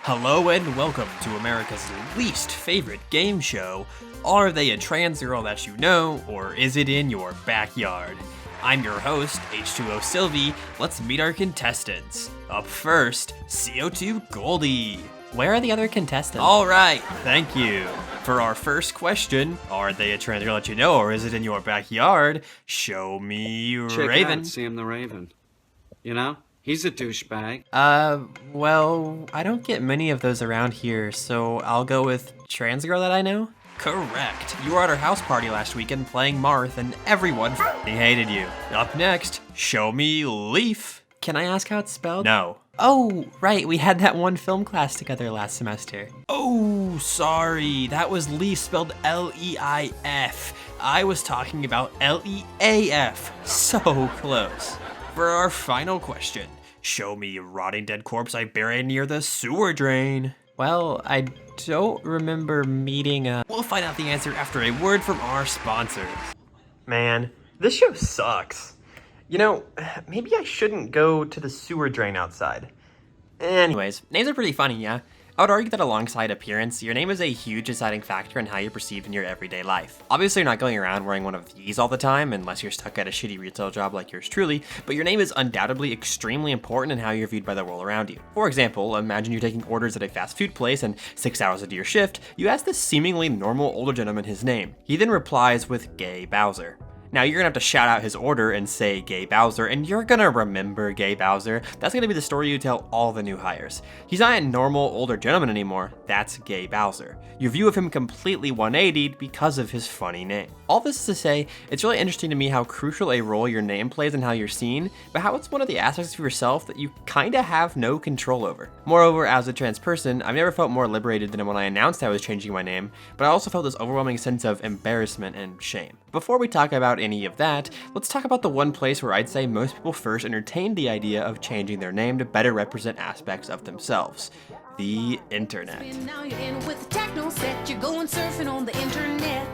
Hello and welcome to America's least favorite game show. Are they a trans girl that you know, or is it in your backyard? I'm your host, H2O Sylvie. Let's meet our contestants. Up first, CO2 Goldie. Where are the other contestants? Alright, thank you. For our first question, are they a trans girl that you know, or is it in your backyard? Show me Check Raven. out Sam the Raven. You know, he's a douchebag. Well, I don't get many of those around here, so I'll go with trans girl that I know. Correct. You were at our house party last weekend playing Marth, and everyone hated you. Up next, show me Leaf. Can I ask how it's spelled? No. Oh, right, we had that one film class together last semester. Oh, sorry. That was Leaf spelled L-E-I-F. I was talking about L-E-A-F. So close. For our final question, show me a rotting dead corpse I buried near the sewer drain. Well, I don't remember meeting a... We'll find out the answer after a word from our sponsors. Man, this show sucks. You know, maybe I shouldn't go to the sewer drain outside. Anyways, names are pretty funny, yeah? I would argue that alongside appearance, your name is a huge deciding factor in how you're perceived in your everyday life. Obviously, you're not going around wearing one of these all the time, unless you're stuck at a shitty retail job like yours truly, but your name is undoubtedly extremely important in how you're viewed by the world around you. For example, imagine you're taking orders at a fast food place, and 6 hours into your shift, you ask this seemingly normal older gentleman his name. He then replies with Gay Bowser. Now, you're gonna have to shout out his order and say Gay Bowser, and you're gonna remember Gay Bowser. That's gonna be the story you tell all the new hires. He's not a normal older gentleman anymore, that's Gay Bowser. Your view of him completely 180'd because of his funny name. All this is to say, it's really interesting to me how crucial a role your name plays in how you're seen, but how it's one of the aspects of yourself that you kinda have no control over. Moreover, as a trans person, I've never felt more liberated than when I announced I was changing my name, but I also felt this overwhelming sense of embarrassment and shame. Before we talk about any of that, let's talk about the one place where I'd say most people first entertained the idea of changing their name to better represent aspects of themselves. The internet. Now you're in with the techno set, you're going surfing on the internet.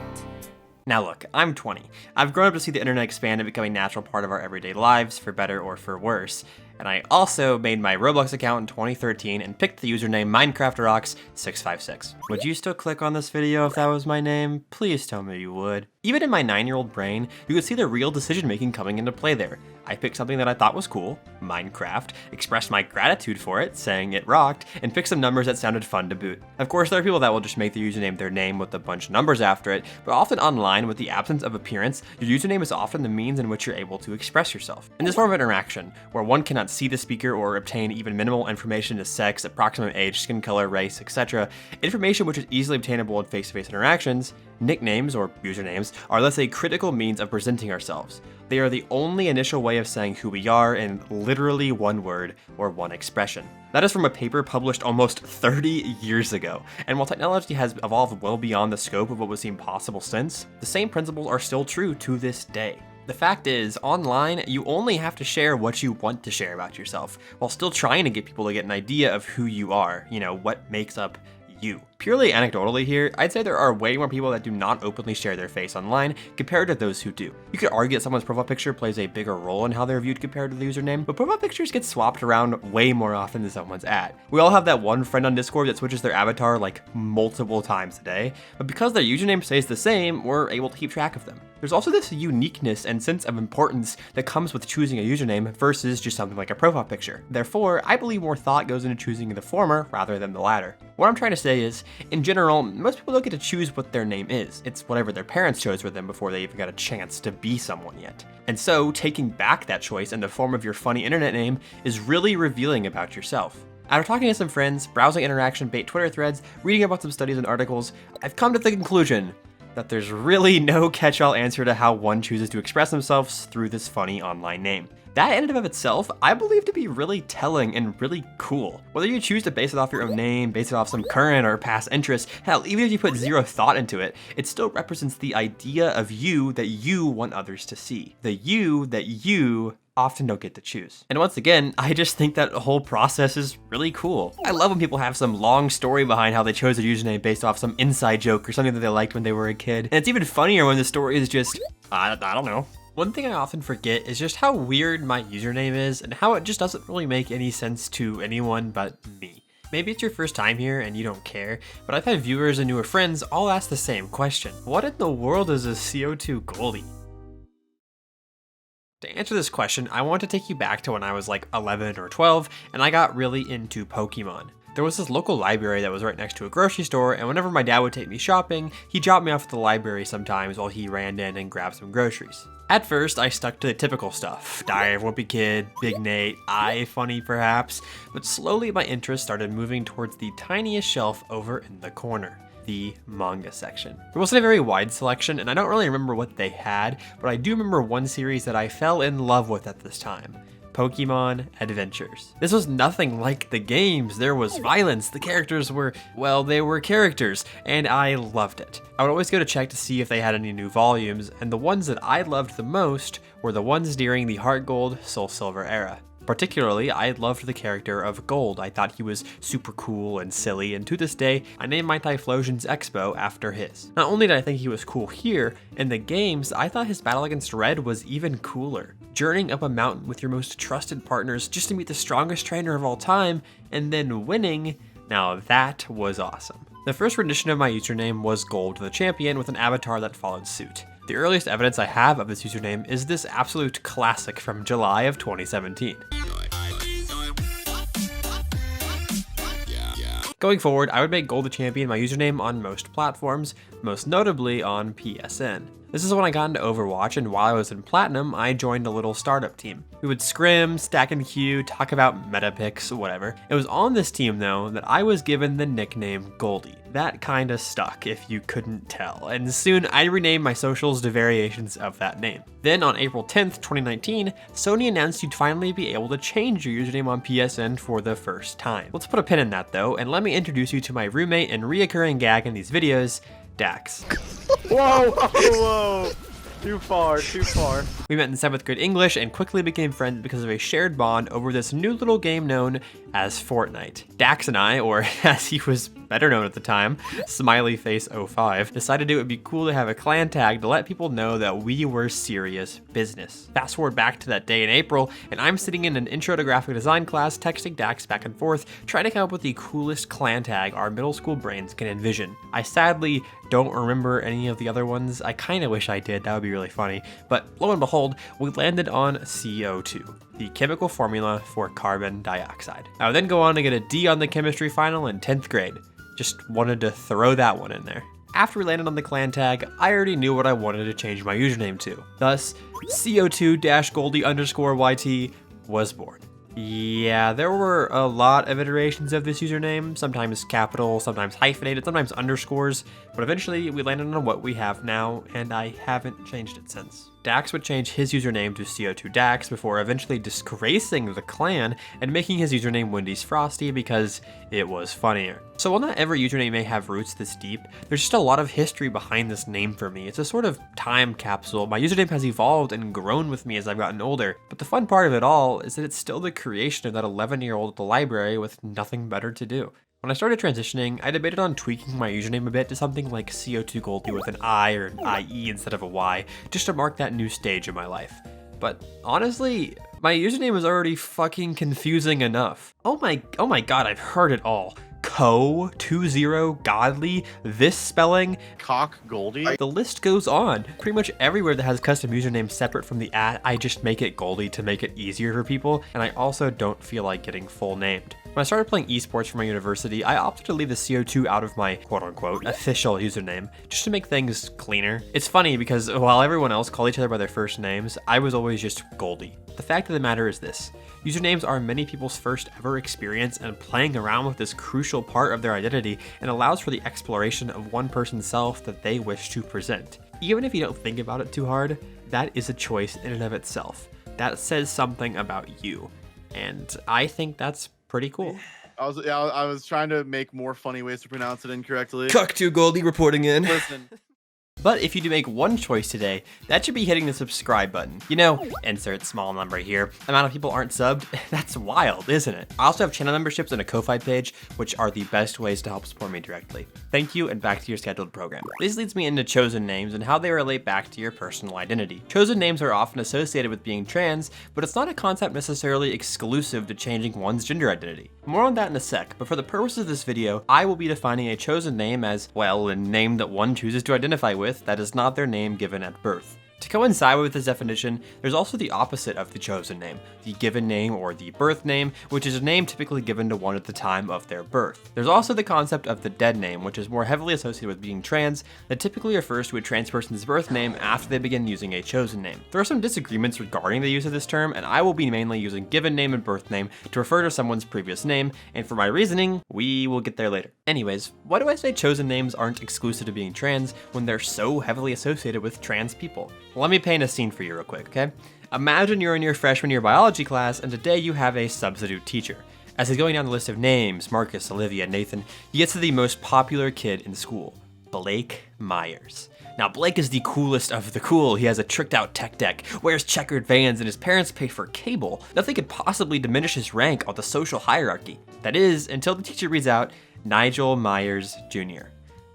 Now look, I'm 20. I've grown up to see the internet expand and become a natural part of our everyday lives, for better or for worse. And I also made my Roblox account in 2013 and picked the username MinecraftRocks656. Would you still click on this video if that was my name? Please tell me you would. Even in my 9-year-old brain, you could see the real decision making coming into play there. I picked something that I thought was cool, Minecraft, expressed my gratitude for it, saying it rocked, and picked some numbers that sounded fun to boot. Of course, there are people that will just make their username their name with a bunch of numbers after it, but often online, with the absence of appearance, your username is often the means in which you're able to express yourself. In this form of interaction, where one cannot see the speaker or obtain even minimal information as sex, approximate age, skin color, race, etc., information which is easily obtainable in face-to-face interactions, nicknames, or usernames, are thus a critical means of presenting ourselves. They are the only initial way of saying who we are in literally one word or one expression. That is from a paper published almost 30 years ago, and while technology has evolved well beyond the scope of what would seem possible since, the same principles are still true to this day. The fact is, online, you only have to share what you want to share about yourself, while still trying to get people to get an idea of who you are, what makes up you. Purely anecdotally here, I'd say there are way more people that do not openly share their face online compared to those who do. You could argue that someone's profile picture plays a bigger role in how they're viewed compared to the username, but profile pictures get swapped around way more often than someone's ad. We all have that one friend on Discord that switches their avatar like multiple times a day, but because their username stays the same, we're able to keep track of them. There's also this uniqueness and sense of importance that comes with choosing a username versus just something like a profile picture. Therefore, I believe more thought goes into choosing the former rather than the latter. What I'm trying to say is, in general, most people don't get to choose what their name is. It's whatever their parents chose for them before they even got a chance to be someone yet. And so, taking back that choice in the form of your funny internet name is really revealing about yourself. After talking to some friends, browsing interaction bait Twitter threads, reading about some studies and articles, I've come to the conclusion that there's really no catch-all answer to how one chooses to express themselves through this funny online name. That in and of itself, I believe to be really telling and really cool. Whether you choose to base it off your own name, base it off some current or past interests, hell, even if you put zero thought into it, it still represents the idea of you that you want others to see. The you that you often don't get to choose. And once again, I just think that whole process is really cool. I love when people have some long story behind how they chose their username based off some inside joke or something that they liked when they were a kid. And it's even funnier when the story is just, I don't know. One thing I often forget is just how weird my username is and how it just doesn't really make any sense to anyone but me. Maybe it's your first time here and you don't care, but I've had viewers and newer friends all ask the same question. What in the world is a CO2 Goldie? To answer this question, I want to take you back to when I was like 11 or 12 and I got really into Pokemon. There was this local library that was right next to a grocery store, and whenever my dad would take me shopping, he dropped me off at the library sometimes while he ran in and grabbed some groceries. At first, I stuck to the typical stuff, Diary of a Wimpy Kid, Big Nate, iFunny perhaps, but slowly my interest started moving towards the tiniest shelf over in the corner, the manga section. There wasn't a very wide selection, and I don't really remember what they had, but I do remember one series that I fell in love with at this time. Pokemon Adventures. This was nothing like the games. There was violence. The characters were, well, they were characters, and I loved it. I would always go to check to see if they had any new volumes, and the ones that I loved the most were the ones during the Heart Gold, Soul Silver era. Particularly, I loved the character of Gold. I thought he was super cool and silly, and to this day, I named my Typhlosion's Expo after his. Not only did I think he was cool here, in the games, I thought his battle against Red was even cooler. Journeying up a mountain with your most trusted partners just to meet the strongest trainer of all time, and then winning, now that was awesome. The first rendition of my username was Gold the Champion with an avatar that followed suit. The earliest evidence I have of this username is this absolute classic from July of 2017. Going forward, I would make Gold the Champion my username on most platforms, most notably on PSN. This is when I got into Overwatch, and while I was in Platinum, I joined a little startup team. We would scrim, stack and queue, talk about meta picks, whatever. It was on this team, though, that I was given the nickname Goldie. That kinda stuck, if you couldn't tell, and soon I renamed my socials to variations of that name. Then on April 10th, 2019, Sony announced you'd finally be able to change your username on PSN for the first time. Let's put a pin in that though, and let me introduce you to my roommate and reoccurring gag in these videos, Dax. Whoa, whoa, too far. We met in 7th grade English and quickly became friends because of a shared bond over this new little game known as Fortnite. Dax and I, or as he was better known at the time, Smiley Face 05, decided it would be cool to have a clan tag to let people know that we were serious business. Fast forward back to that day in April, and I'm sitting in an intro to graphic design class texting Dax back and forth, trying to come up with the coolest clan tag our middle school brains can envision. I sadly don't remember any of the other ones. I kind of wish I did, that would be really funny. But lo and behold, we landed on CO2, the chemical formula for carbon dioxide. I would then go on to get a D on the chemistry final in 10th grade. Just wanted to throw that one in there. After we landed on the clan tag, I already knew what I wanted to change my username to. Thus, CO2-Goldie_YT was born. Yeah, there were a lot of iterations of this username, sometimes capital, sometimes hyphenated, sometimes underscores, but eventually we landed on what we have now, and I haven't changed it since. Dax would change his username to CO2Dax before eventually disgracing the clan and making his username Wendy's Frosty because it was funnier. So while not every username may have roots this deep, there's just a lot of history behind this name for me. It's a sort of time capsule. My username has evolved and grown with me as I've gotten older, but the fun part of it all is that it's still the creation of that 11-year-old at the library with nothing better to do. When I started transitioning, I debated on tweaking my username a bit to something like CO2 Goldie with an I or an IE instead of a Y, just to mark that new stage in my life. But honestly, my username was already fucking confusing enough. Oh my god, I've heard it all. Co20 Godly, this spelling, Cock Goldie? the list goes on. Pretty much everywhere that has custom usernames separate from the @ I just make it Goldie to make it easier for people, and I also don't feel like getting full named. When I started playing esports for my university, I opted to leave the CO2 out of my quote-unquote official username, just to make things cleaner. It's funny because while everyone else called each other by their first names, I was always just Goldie. The fact of the matter is this: usernames are many people's first ever experience, and playing around with this crucial part of their identity and allows for the exploration of one person's self that they wish to present. Even if you don't think about it too hard, that is a choice in and of itself. That says something about you, and I think that's pretty cool. I was trying to make more funny ways to pronounce it incorrectly. Cuck2 Goldie reporting in. Listen, But if you do make one choice today, that should be hitting the subscribe button. You know, insert small number here. Amount of people aren't subbed. That's wild, isn't it? I also have channel memberships and a Ko-Fi page, which are the best ways to help support me directly. Thank you, and back to your scheduled program. This leads me into chosen names and how they relate back to your personal identity. Chosen names are often associated with being trans, but it's not a concept necessarily exclusive to changing one's gender identity. More on that in a sec, but for the purposes of this video, I will be defining a chosen name as, well, a name that one chooses to identify with that is not their name given at birth. To coincide with this definition, there's also the opposite of the chosen name, the given name or the birth name, which is a name typically given to one at the time of their birth. There's also the concept of the dead name, which is more heavily associated with being trans, that typically refers to a trans person's birth name after they begin using a chosen name. There are some disagreements regarding the use of this term, and I will be mainly using given name and birth name to refer to someone's previous name, and for my reasoning, we will get there later. Anyways, why do I say chosen names aren't exclusive to being trans when they're so heavily associated with trans people? Let me paint a scene for you real quick, okay? Imagine you're in your freshman year biology class and today you have a substitute teacher. As he's going down the list of names, Marcus, Olivia, Nathan, he gets to the most popular kid in school, Blake Myers. Now, Blake is the coolest of the cool. He has a tricked out tech deck, wears checkered Vans, and his parents pay for cable. Nothing could possibly diminish his rank on the social hierarchy. That is, until the teacher reads out Nigel Myers Jr.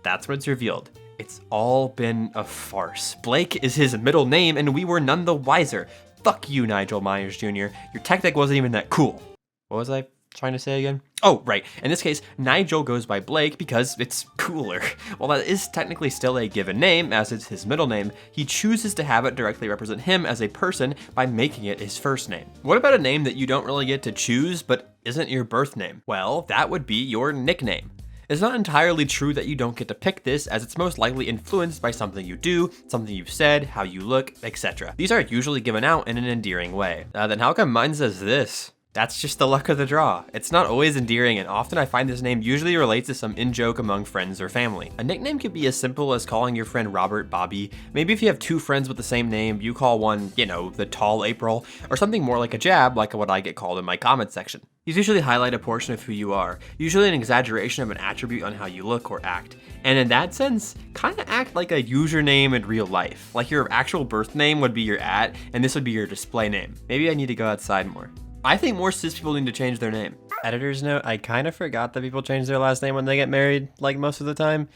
That's when it's revealed. It's all been a farce. Blake is his middle name, and we were none the wiser. Fuck you, Nigel Myers Jr. Your tech deck wasn't even that cool. What was I trying to say again? Oh, right. In this case, Nigel goes by Blake because it's cooler. While that is technically still a given name, as it's his middle name, he chooses to have it directly represent him as a person by making it his first name. What about a name that you don't really get to choose, but isn't your birth name? Well, that would be your nickname. It's not entirely true that you don't get to pick this, as it's most likely influenced by something you do, something you've said, how you look, etc. These are usually given out in an endearing way. Then how come mine says this? That's just the luck of the draw. It's not always endearing, and often I find this name usually relates to some in-joke among friends or family. A nickname could be as simple as calling your friend Robert Bobby. Maybe if you have two friends with the same name, you call one, you know, the tall April, or something more like a jab, like what I get called in my comment section. These usually highlight a portion of who you are, usually an exaggeration of an attribute on how you look or act. And in that sense, kind of act like a username in real life. Like your actual birth name would be your @, and this would be your display name. Maybe I need to go outside more. I think more cis people need to change their name. Editor's note, I kind of forgot that people change their last name when they get married, like most of the time.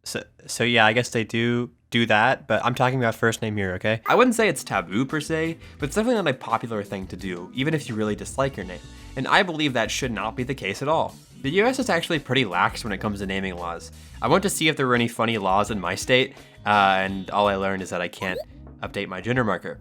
So yeah, I guess they do that, but I'm talking about first name here, okay? I wouldn't say it's taboo per se, but it's definitely not a popular thing to do, even if you really dislike your name. And I believe that should not be the case at all. The US is actually pretty lax when it comes to naming laws. I went to see if there were any funny laws in my state, and all I learned is that I can't update my gender marker.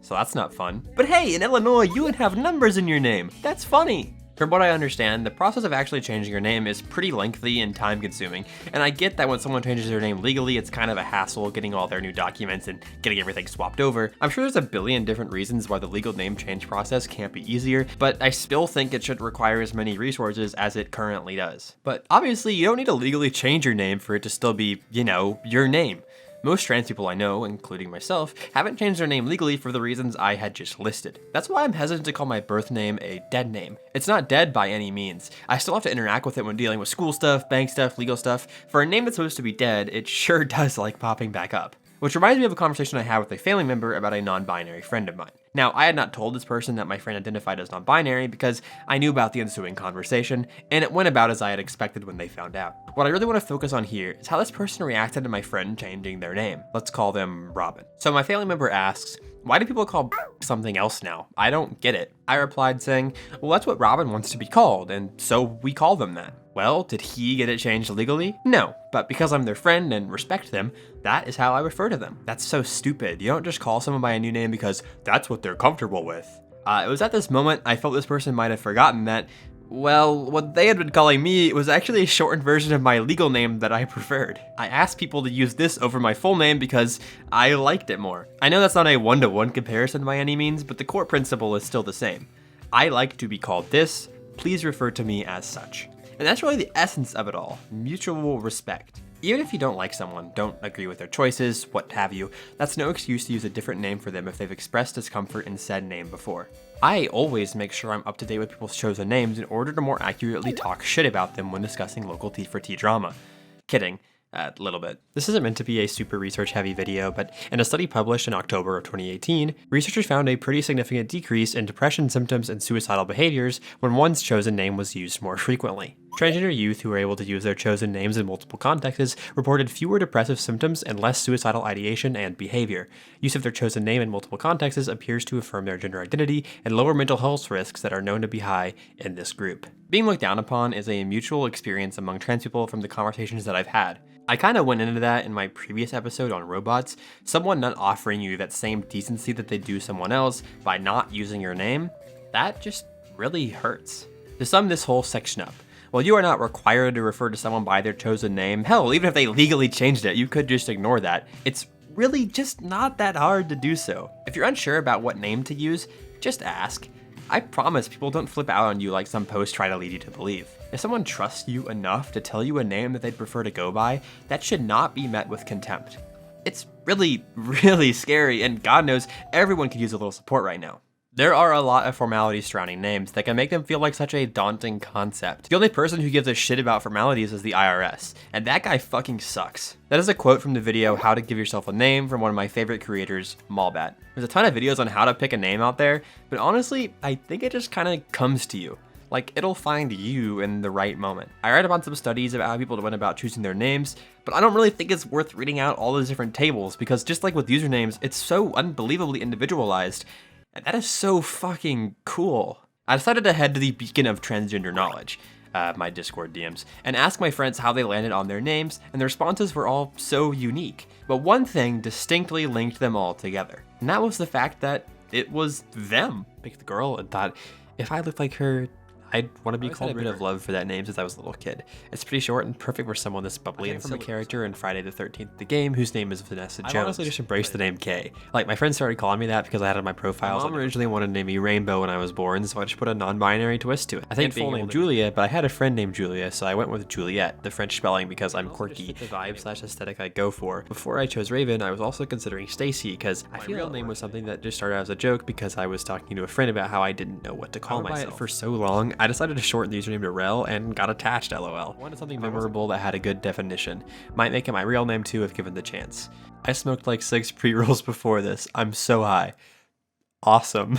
So that's not fun. But hey, in Illinois, you can have numbers in your name. That's funny. From what I understand, the process of actually changing your name is pretty lengthy and time consuming, and I get that when someone changes their name legally, it's kind of a hassle getting all their new documents and getting everything swapped over. I'm sure there's a billion different reasons why the legal name change process can't be easier, but I still think it should require as many resources as it currently does. But obviously, you don't need to legally change your name for it to still be, you know, your name. Most trans people I know, including myself, haven't changed their name legally for the reasons I had just listed. That's why I'm hesitant to call my birth name a dead name. It's not dead by any means. I still have to interact with it when dealing with school stuff, bank stuff, legal stuff. For a name that's supposed to be dead, it sure does like popping back up. Which reminds me of a conversation I had with a family member about a non-binary friend of mine. Now, I had not told this person that my friend identified as non-binary because I knew about the ensuing conversation, and it went about as I had expected when they found out. What I really want to focus on here is how this person reacted to my friend changing their name. Let's call them Robin. So my family member asks, why do people call something else now? I don't get it. I replied saying, well, that's what Robin wants to be called, and so we call them that. Well, did he get it changed legally? No, but because I'm their friend and respect them, that is how I refer to them. That's so stupid. You don't just call someone by a new name because that's what they're comfortable with. It was at this moment I felt this person might have forgotten that, well, what they had been calling me was actually a shortened version of my legal name that I preferred. I asked people to use this over my full name because I liked it more. I know that's not a one-to-one comparison by any means, but the core principle is still the same. I like to be called this, please refer to me as such. And that's really the essence of it all, mutual respect. Even if you don't like someone, don't agree with their choices, what have you, that's no excuse to use a different name for them if they've expressed discomfort in said name before. I always make sure I'm up to date with people's chosen names in order to more accurately talk shit about them when discussing local T4T drama. Kidding. A little bit. This isn't meant to be a super research heavy video, but in a study published in October of 2018, researchers found a pretty significant decrease in depression symptoms and suicidal behaviors when one's chosen name was used more frequently. Transgender youth who were able to use their chosen names in multiple contexts reported fewer depressive symptoms and less suicidal ideation and behavior. Use of their chosen name in multiple contexts appears to affirm their gender identity and lower mental health risks that are known to be high in this group. Being looked down upon is a mutual experience among trans people from the conversations that I've had. I kind of went into that in my previous episode on robots. Someone not offering you that same decency that they do someone else by not using your name, that just really hurts. To sum this whole section up, while you are not required to refer to someone by their chosen name, hell, even if they legally changed it, you could just ignore that. It's really just not that hard to do so. If you're unsure about what name to use, just ask. I promise people don't flip out on you like some posts try to lead you to believe. If someone trusts you enough to tell you a name that they'd prefer to go by, that should not be met with contempt. It's really, really scary, and God knows everyone could use a little support right now. There are a lot of formalities surrounding names that can make them feel like such a daunting concept. The only person who gives a shit about formalities is the IRS, and that guy fucking sucks. That is a quote from the video How to Give Yourself a Name from one of my favorite creators, Malbat. There's a ton of videos on how to pick a name out there, but honestly, I think it just kind of comes to you. Like, it'll find you in the right moment. I read about some studies about how people went about choosing their names, but I don't really think it's worth reading out all those different tables, because just like with usernames, it's so unbelievably individualized. And that is so fucking cool. I decided to head to the beacon of transgender knowledge, my Discord DMs, and ask my friends how they landed on their names, and the responses were all so unique. But one thing distinctly linked them all together, and that was the fact that it was them. Picked the girl and thought, if I looked like her, I'd want to be called rid of love for that name since I was a little kid. It's pretty short and perfect for someone this bubbly and from a character in Friday the 13th, the game, whose name is Vanessa Jones. I honestly just embraced the name Kay. Like, my friends started calling me that because I had it on my profile. My mom originally wanted to name me Rainbow when I was born, so I just put a non-binary twist to it. I think full name Julia, but I had a friend named Julia, so I went with Juliet, the French spelling, because I'm quirky, the vibe/aesthetic I go for. Before I chose Raven, I was also considering Stacy, because my real name was something that just started as a joke because I was talking to a friend about how I didn't know what to call myself. For so long, I decided to shorten the username to Rel and got attached, lol. Wanted something memorable that had a good definition. Might make it my real name too if given the chance. I smoked like 6 pre-rolls before this. I'm so high. Awesome.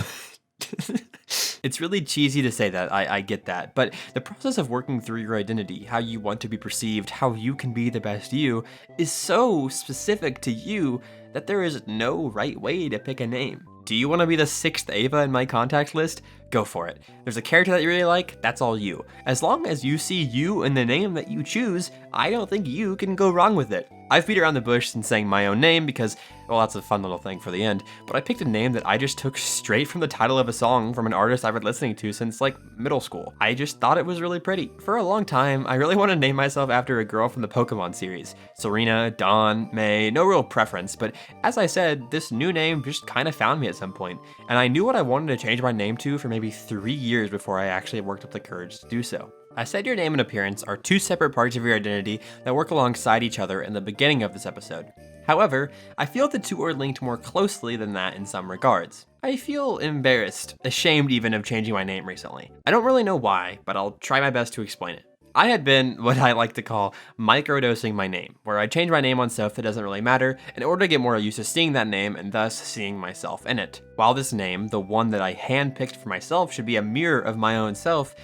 It's really cheesy to say that, I get that, but the process of working through your identity, how you want to be perceived, how you can be the best you, is so specific to you that there is no right way to pick a name. Do you want to be the 6th Ava in my contacts list? Go for it. There's a character that you really like, that's all you. As long as you see you in the name that you choose, I don't think you can go wrong with it. I've beat around the bush and saying my own name because, well, that's a fun little thing for the end, but I picked a name that I just took straight from the title of a song from an artist I've been listening to since like middle school. I just thought it was really pretty. For a long time, I really wanted to name myself after a girl from the Pokemon series. Serena, Dawn, May, no real preference, but as I said, this new name just kind of found me at some point, and I knew what I wanted to change my name to for maybe 3 years before I actually worked up the courage to do so. I said your name and appearance are 2 separate parts of your identity that work alongside each other in the beginning of this episode. However, I feel the 2 are linked more closely than that in some regards. I feel embarrassed, ashamed even of changing my name recently. I don't really know why, but I'll try my best to explain it. I had been what I like to call microdosing my name, where I change my name on stuff that doesn't really matter in order to get more used to seeing that name and thus seeing myself in it. While this name, the one that I handpicked for myself, should be a mirror of my own self,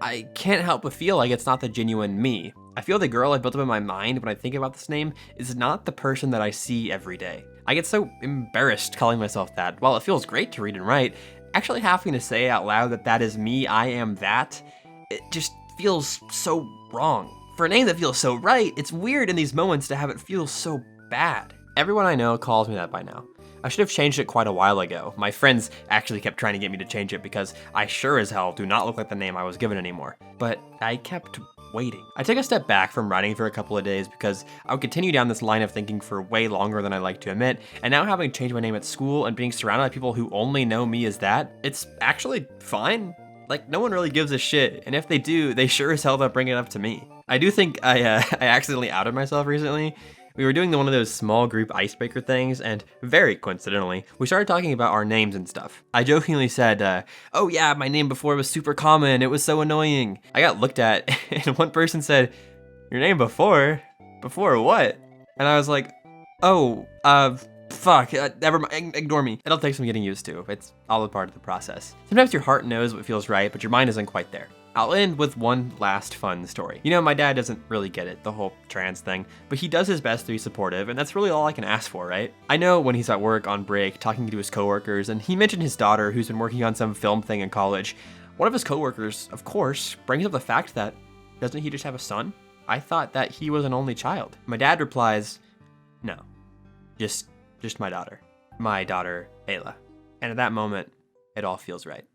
I can't help but feel like it's not the genuine me. I feel the girl I built up in my mind when I think about this name is not the person that I see every day. I get so embarrassed calling myself that. While it feels great to read and write, actually having to say out loud that that is me, I am that, it just feels so wrong. For a name that feels so right, it's weird in these moments to have it feel so bad. Everyone I know calls me that by now. I should have changed it quite a while ago. My friends actually kept trying to get me to change it because I sure as hell do not look like the name I was given anymore. But I kept waiting. I took a step back from writing for a couple of days because I would continue down this line of thinking for way longer than I like to admit, and now having changed my name at school and being surrounded by people who only know me as that, it's actually fine. Like, no one really gives a shit, and if they do, they sure as hell don't bring it up to me. I do think I accidentally outed myself recently. We were doing one of those small group icebreaker things, and very coincidentally, we started talking about our names and stuff. I jokingly said, oh yeah, my name before was super common, it was so annoying. I got looked at, and one person said, your name before? Before what? And I was like, oh, fuck, never mind, ignore me. It'll take some getting used to. It's all a part of the process. Sometimes your heart knows what feels right, but your mind isn't quite there. I'll end with one last fun story. You know, my dad doesn't really get it, the whole trans thing, but he does his best to be supportive, and that's really all I can ask for, right? I know when he's at work on break, talking to his coworkers, and he mentioned his daughter who's been working on some film thing in college. One of his coworkers, of course, brings up the fact that, doesn't he just have a son? I thought that he was an only child. My dad replies, no, just my daughter. My daughter, Ayla. And at that moment, it all feels right.